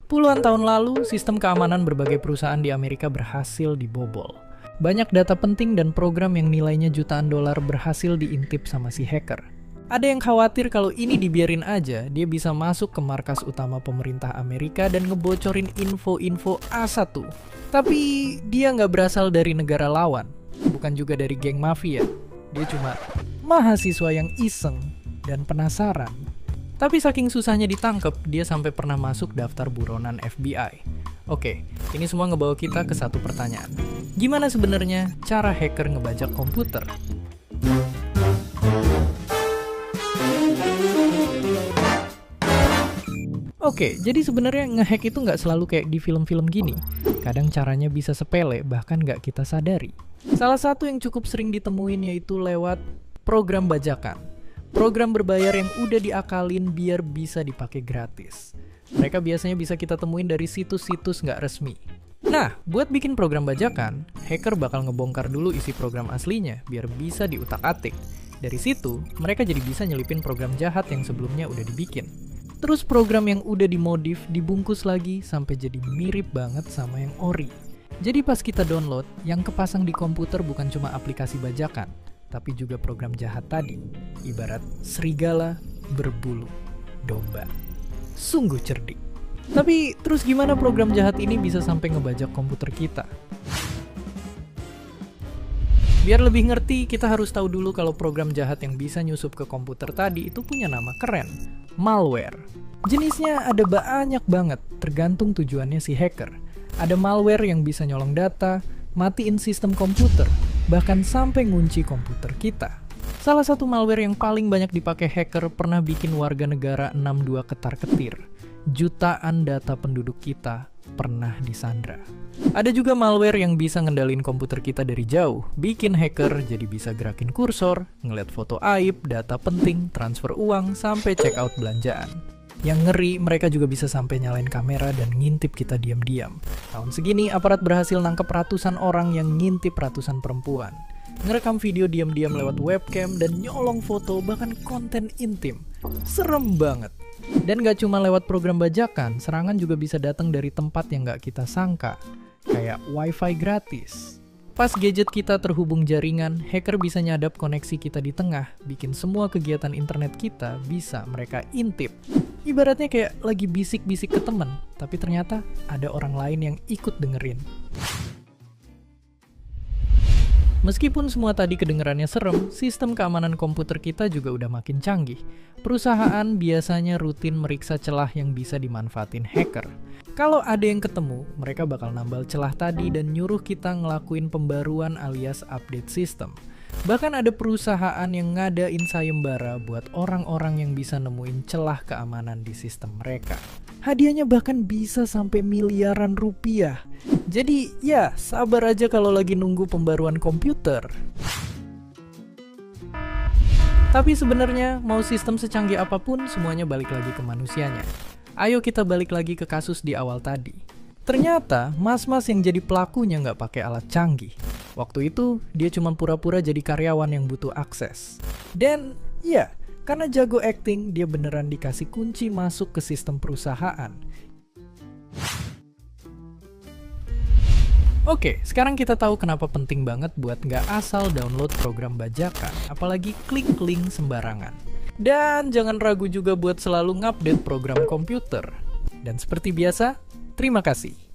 Puluhan tahun lalu, sistem keamanan berbagai perusahaan di Amerika berhasil dibobol. Banyak data penting dan program yang nilainya jutaan dolar berhasil diintip sama si hacker. Ada yang khawatir kalau ini dibiarin aja, dia bisa masuk ke markas utama pemerintah Amerika dan ngebocorin info-info A1. Tapi dia nggak berasal dari negara lawan, bukan juga dari geng mafia. Dia cuma mahasiswa yang iseng dan penasaran. Tapi saking susahnya ditangkep, dia sampai pernah masuk daftar buronan FBI. Oke, ini semua ngebawa kita ke satu pertanyaan. Gimana sebenarnya cara hacker ngebajak komputer? Oke, jadi sebenarnya ngehack itu nggak selalu kayak di film-film gini. Kadang caranya bisa sepele, bahkan nggak kita sadari. Salah satu yang cukup sering ditemuin yaitu lewat program bajakan. Program berbayar yang udah diakalin biar bisa dipakai gratis. Mereka biasanya bisa kita temuin dari situs-situs nggak resmi. Nah, buat bikin program bajakan, hacker bakal ngebongkar dulu isi program aslinya biar bisa diutak-atik. Dari situ, mereka jadi bisa nyelipin program jahat yang sebelumnya udah dibikin. Terus program yang udah dimodif dibungkus lagi sampai jadi mirip banget sama yang ori. Jadi pas kita download, yang kepasang di komputer bukan cuma aplikasi bajakan, tapi juga program jahat tadi. Ibarat serigala berbulu domba. Sungguh cerdik. Tapi terus gimana program jahat ini bisa sampai ngebajak komputer kita? Biar lebih ngerti, kita harus tahu dulu kalau program jahat yang bisa nyusup ke komputer tadi itu punya nama keren, malware. Jenisnya ada banyak banget, tergantung tujuannya si hacker. Ada malware yang bisa nyolong data, matiin sistem komputer, bahkan sampai ngunci komputer kita. Salah satu malware yang paling banyak dipakai hacker pernah bikin warga negara 62 ketar-ketir. Jutaan data penduduk kita pernah disandra. Ada juga malware yang bisa ngendalin komputer kita dari jauh, bikin hacker jadi bisa gerakin kursor, ngeliat foto aib, data penting, transfer uang, sampai check out belanjaan. Yang ngeri, mereka juga bisa sampai nyalain kamera dan ngintip kita diam-diam. Tahun segini, aparat berhasil nangkep ratusan orang yang ngintip ratusan perempuan. Ngerekam video diam-diam lewat webcam dan nyolong foto, bahkan konten intim. Serem banget. Dan gak cuma lewat program bajakan, serangan juga bisa datang dari tempat yang gak kita sangka. Kayak wifi gratis. Pas gadget kita terhubung jaringan, hacker bisa nyadap koneksi kita di tengah, bikin semua kegiatan internet kita bisa mereka intip. Ibaratnya kayak lagi bisik-bisik ke temen, tapi ternyata ada orang lain yang ikut dengerin. Meskipun semua tadi kedengerannya serem, sistem keamanan komputer kita juga udah makin canggih. Perusahaan biasanya rutin meriksa celah yang bisa dimanfaatin hacker. Kalau ada yang ketemu, mereka bakal nambal celah tadi dan nyuruh kita ngelakuin pembaruan alias update sistem. Bahkan ada perusahaan yang ngadain sayembara buat orang-orang yang bisa nemuin celah keamanan di sistem mereka. Hadiahnya bahkan bisa sampai miliaran rupiah. Jadi ya, sabar aja kalau lagi nunggu pembaruan komputer. Tapi sebenarnya mau sistem secanggih apapun, semuanya balik lagi ke manusianya. Ayo kita balik lagi ke kasus di awal tadi. Ternyata mas-mas yang jadi pelakunya nggak pakai alat canggih. Waktu itu dia cuma pura-pura jadi karyawan yang butuh akses. Dan ya, karena jago acting, dia beneran dikasih kunci masuk ke sistem perusahaan. Oke, sekarang kita tahu kenapa penting banget buat nggak asal download program bajakan, apalagi klik link sembarangan. Dan jangan ragu juga buat selalu ngupdate program komputer. Dan seperti biasa, terima kasih.